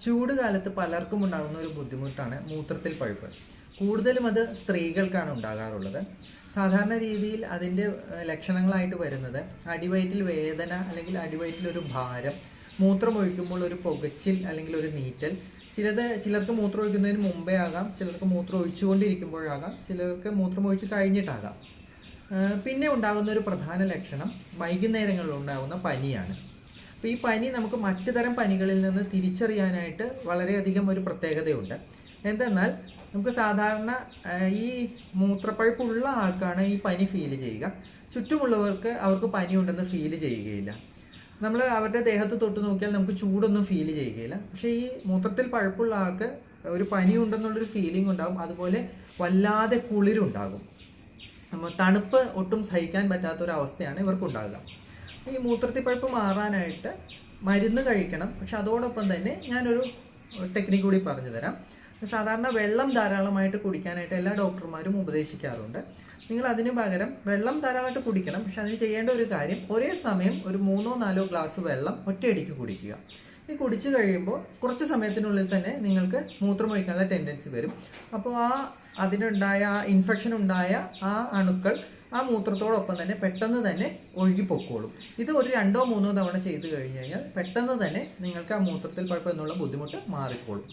ചൂട് കാലത്ത് പലർക്കും ഉണ്ടാകുന്ന ഒരു ബുദ്ധിമുട്ടാണ് മൂത്രത്തിൽ പഴുപ്പ്. കൂടുതലും അത് സ്ത്രീകൾക്കാണ് ഉണ്ടാകാറുള്ളത്. സാധാരണ രീതിയിൽ അതിൻ്റെ ലക്ഷണങ്ങളായിട്ട് വരുന്നത് അടിവയറ്റിൽ വേദന അല്ലെങ്കിൽ അടിവയറ്റിലൊരു ഭാരം, മൂത്രമൊഴിക്കുമ്പോൾ ഒരു പുകച്ചിൽ അല്ലെങ്കിൽ ഒരു നീറ്റൽ. ചിലർക്ക് മൂത്രം ഒഴിക്കുന്നതിന് മുമ്പേ ആകാം, ചിലർക്ക് മൂത്രം ഒഴിച്ചുകൊണ്ടിരിക്കുമ്പോഴാകാം, ചിലർക്ക് മൂത്രം ഒഴിച്ച് കഴിഞ്ഞിട്ടാകാം. പിന്നെ ഉണ്ടാകുന്ന ഒരു പ്രധാന ലക്ഷണം വൈകുന്നേരങ്ങളിൽ ഉണ്ടാകുന്ന പനിയാണ്. അപ്പോൾ ഈ പനി നമുക്ക് മറ്റു തരം പനികളിൽ നിന്ന് തിരിച്ചറിയാനായിട്ട് വളരെയധികം ഒരു പ്രത്യേകതയുണ്ട്. എന്തെന്നാൽ നമുക്ക് സാധാരണ ഈ മൂത്രപ്പഴുപ്പുള്ള ആൾക്കാണ് ഈ പനി ഫീൽ ചെയ്യുക. ചുറ്റുമുള്ളവർക്ക് അവർക്ക് പനി ഉണ്ടെന്ന് ഫീൽ ചെയ്യുകയില്ല. നമ്മൾ അവരുടെ ദേഹത്ത് തൊട്ട് നോക്കിയാൽ നമുക്ക് ചൂടൊന്നും ഫീൽ ചെയ്യുകയില്ല. പക്ഷേ ഈ മൂത്രത്തിൽ പഴുപ്പുള്ള ആൾക്ക് ഒരു പനി ഉണ്ടെന്നുള്ളൊരു ഫീലിംഗ് ഉണ്ടാകും. അതുപോലെ വല്ലാതെ കുളിരുണ്ടാകും. തണുപ്പ് ഒട്ടും സഹിക്കാൻ പറ്റാത്തൊരവസ്ഥയാണ് ഇവർക്കുണ്ടാകുക. ഈ മൂത്രത്തിൽ പഴുപ്പ് മാറാനായിട്ട് മരുന്ന് കഴിക്കണം. പക്ഷെ അതോടൊപ്പം തന്നെ ഞാനൊരു ടെക്നിക്ക് കൂടി പറഞ്ഞു തരാം. സാധാരണ വെള്ളം ധാരാളമായിട്ട് കുടിക്കാനായിട്ട് എല്ലാ ഡോക്ടർമാരും ഉപദേശിക്കാറുണ്ട്. നിങ്ങൾ അതിന് പകരം വെള്ളം ധാരാളമായിട്ട് കുടിക്കണം. പക്ഷെ അതിന് ചെയ്യേണ്ട ഒരു കാര്യം, ഒരേ സമയം ഒരു 3-4 ഗ്ലാസ് വെള്ളം ഒറ്റയടിക്ക് കുടിക്കുക. ഈ കുടിച്ചു കഴിയുമ്പോൾ കുറച്ച് സമയത്തിനുള്ളിൽ തന്നെ നിങ്ങൾക്ക് മൂത്രമൊഴിക്കാനുള്ള ടെൻഡൻസി വരും. അപ്പോൾ അതിനുണ്ടായ ഇൻഫെക്ഷൻ ഉണ്ടായ ആ അണുക്കൾ ആ മൂത്രത്തോടൊപ്പം തന്നെ പെട്ടെന്ന് തന്നെ ഒഴുകിപ്പോക്കോളും. ഇത് ഒരു 2-3 തവണ ചെയ്ത് കഴിഞ്ഞ് കഴിഞ്ഞാൽ പെട്ടെന്ന് തന്നെ നിങ്ങൾക്ക് ആ മൂത്രത്തിൽ പഴുപ്പ് എന്നുള്ള ബുദ്ധിമുട്ട് മാറിക്കോളും.